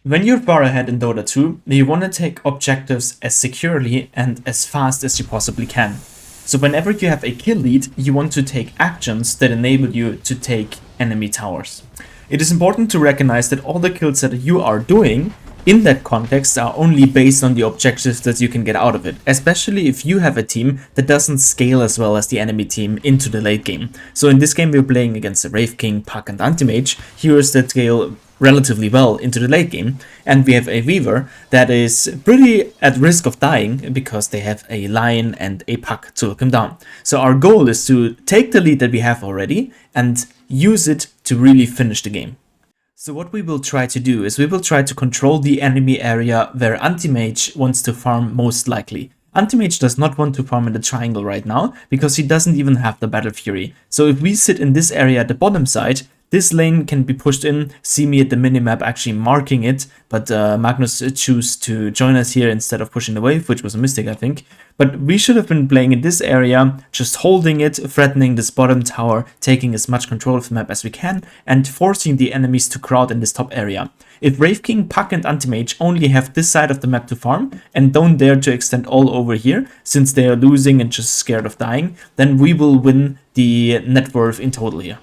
When you're far ahead in Dota 2, you want to take objectives as securely and as fast as you possibly can. So whenever you have a kill lead, you want to take actions that enable you to take enemy towers. It is important to recognize that all the kills that you are doing in that context are only based on the objectives that you can get out of it, especially if you have a team that doesn't scale as well as the enemy team into the late game. So in this game we're playing against the Wraith King, Puck and Anti-Mage, heroes that scale relatively well into the late game, and we have a Weaver that is pretty at risk of dying because they have a Lion and a Puck to look him down. So our goal is to take the lead that we have already and use it to really finish the game. So what we will try to do is we will try to control the enemy area where Anti-Mage wants to farm most likely. Anti-Mage does not want to farm in the triangle right now because he doesn't even have the Battle Fury. So if we sit in this area at the bottom side, this lane can be pushed in. See me at the minimap actually marking it, but Magnus chose to join us here instead of pushing the wave, which was a mistake I think. But we should have been playing in this area, just holding it, threatening this bottom tower, taking as much control of the map as we can, and forcing the enemies to crowd in this top area. If Wraith King, Puck and Anti-Mage only have this side of the map to farm, and don't dare to extend all over here, since they are losing and just scared of dying, then we will win the net worth in total here.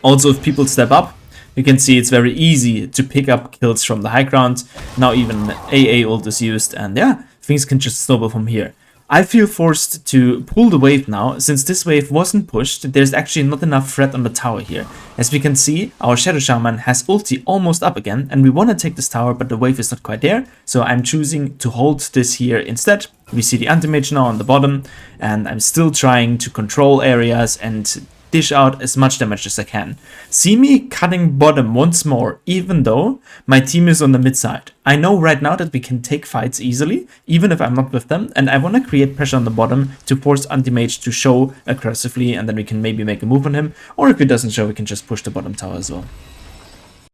Also, if people step up, you can see it's very easy to pick up kills from the high ground. Now even AA ult is used, and yeah, things can just snowball from here. I feel forced to pull the wave now. Since this wave wasn't pushed, there's actually not enough threat on the tower here. As we can see, our Shadow Shaman has ulti almost up again, and we want to take this tower, but the wave is not quite there, so I'm choosing to hold this here instead. We see the Anti-Mage now on the bottom, and I'm still trying to control areas and dish out as much damage as I can. See me cutting bottom once more, even though my team is on the mid side. I know right now that we can take fights easily, even if I'm not with them, and I want to create pressure on the bottom to force Anti-Mage to show aggressively, and then we can maybe make a move on him, or if he doesn't show, we can just push the bottom tower as well.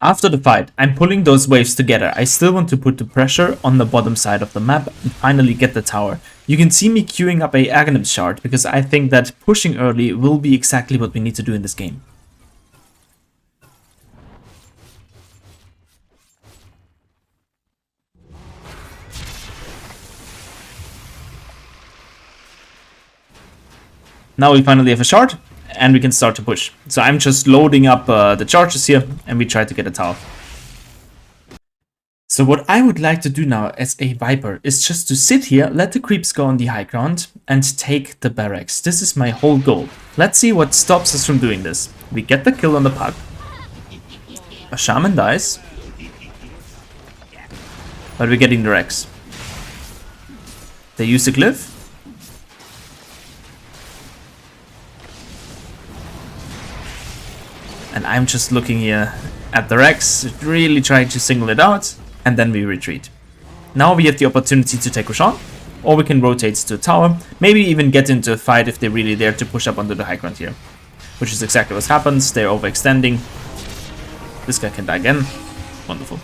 After the fight, I'm pulling those waves together. I still want to put the pressure on the bottom side of the map and finally get the tower. You can see me queuing up a Aghanim shard because I think that pushing early will be exactly what we need to do in this game. Now we finally have a shard, and we can start to push. So I'm just loading up the charges here, and we try to get a tower. So what I would like to do now as a Viper is just to sit here, let the creeps go on the high ground, and take the barracks. This is my whole goal. Let's see what stops us from doing this. We get the kill on the Puck. A Shaman dies. But we're getting the Rex. They use the Glyph. And I'm just looking here at the Rex, really trying to single it out, and then we retreat. Now we have the opportunity to take Roshan, or we can rotate to a tower, maybe even get into a fight if they really dare to push up onto the high ground here. Which is exactly what happens, they're overextending. This guy can die again. Wonderful.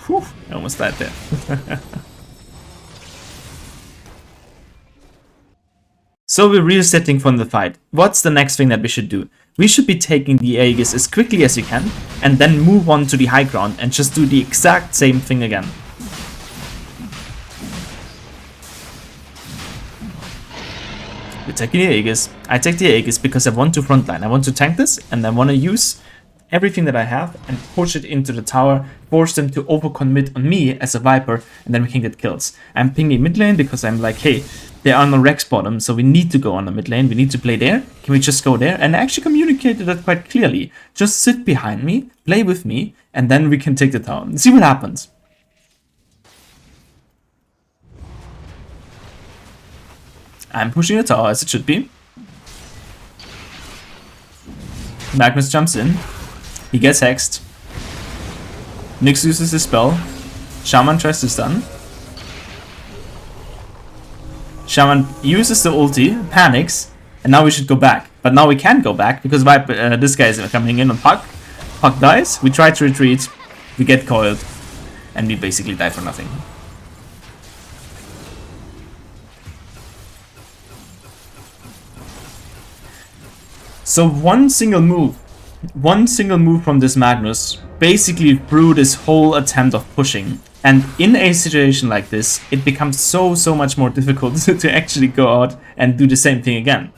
Whew, I almost died there. So we're resetting from the fight. What's the next thing that we should do? We should be taking the Aegis as quickly as we can, and then move on to the high ground and just do the exact same thing again. We're taking the Aegis. I take the Aegis because I want to frontline. I want to tank this, and I want to use everything that I have and push it into the tower, force them to overcommit on me as a Viper, and then we can get kills. I'm pinging mid lane because I'm like, hey, there are no Rex bottom, so we need to go on the mid lane. We need to play there. Can we just go there? And I actually communicated that quite clearly. Just sit behind me, play with me, and then we can take the tower and see what happens. I'm pushing the tower as it should be. Magnus jumps in. He gets hexed. Nyx uses his spell. Shaman tries to stun. Shaman uses the ulti, panics, and now we should go back. But now we can't go back because this guy is coming in on Puck. Puck dies, we try to retreat, we get coiled, and we basically die for nothing. So one single move One single move from this Magnus basically threw this whole attempt of pushing. And in a situation like this, it becomes so much more difficult to actually go out and do the same thing again.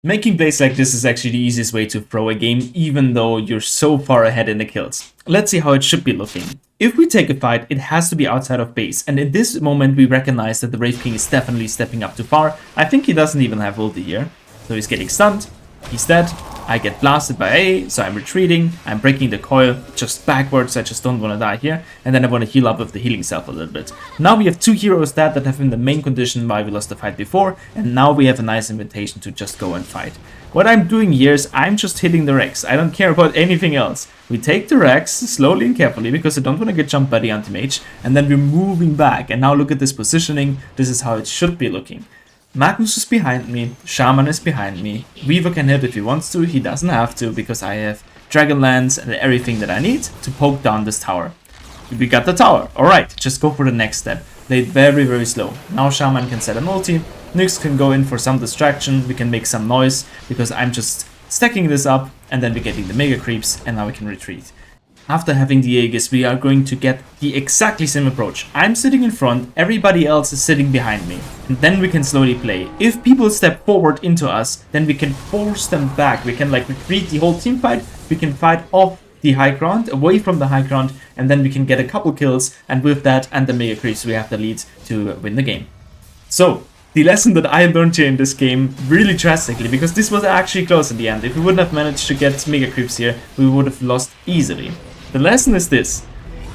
Making plays like this is actually the easiest way to throw a game, even though you're so far ahead in the kills. Let's see how it should be looking. If we take a fight, it has to be outside of base, and in this moment we recognize that the Wraith King is definitely stepping up too far. I think he doesn't even have ulti here, so he's getting stunned, he's dead. I get blasted by A, so I'm retreating, I'm breaking the coil just backwards, I just don't want to die here, and then I want to heal up with the healing self a little bit. Now we have two heroes that have been the main condition why we lost the fight before, and now we have a nice invitation to just go and fight. What I'm doing here is I'm just hitting the Rex, I don't care about anything else. We take the Rex slowly and carefully because I don't want to get jumped by the anti-mage, and then we're moving back, and now look at this positioning, this is how it should be looking. Magnus is behind me, Shaman is behind me, Weaver can hit if he wants to, he doesn't have to because I have Dragonlance and everything that I need to poke down this tower. We got the tower, alright, just go for the next step. Play it very slow. Now Shaman can set an ulti, Nyx can go in for some distraction, we can make some noise because I'm just stacking this up and then we're getting the mega creeps and now we can retreat. After having the Aegis, we are going to get the exactly same approach. I'm sitting in front, everybody else is sitting behind me. And then we can slowly play. If people step forward into us, then we can force them back. We can like retreat the whole team fight. We can fight off the high ground, away from the high ground, and then we can get a couple kills. And with that and the mega creeps, we have the lead to win the game. So, the lesson that I learned here in this game really drastically, because this was actually close in the end. If we wouldn't have managed to get mega creeps here, we would have lost easily. The lesson is this: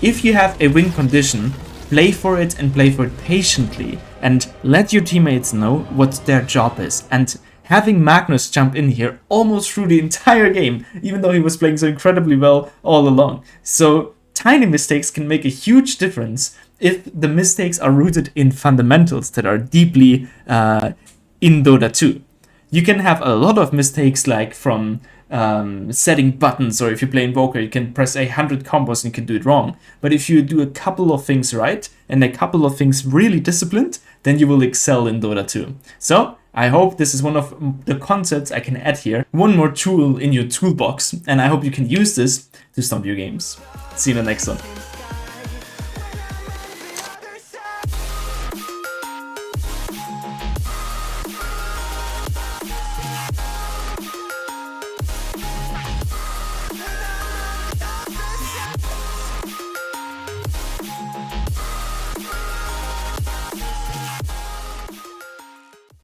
if you have a win condition, play for it and play for it patiently and let your teammates know what their job is. And having Magnus jump in here almost through the entire game, even though he was playing so incredibly well all along. So tiny mistakes can make a huge difference if the mistakes are rooted in fundamentals that are deeply in Dota 2. You can have a lot of mistakes like from setting buttons, or if you play Invoker, you can press 100 combos and you can do it wrong. But if you do a couple of things right and a couple of things really disciplined, then you will excel in Dota 2. So I hope this is one of the concepts I can add here, one more tool in your toolbox, and I hope you can use this to stomp your games. See you in the next one.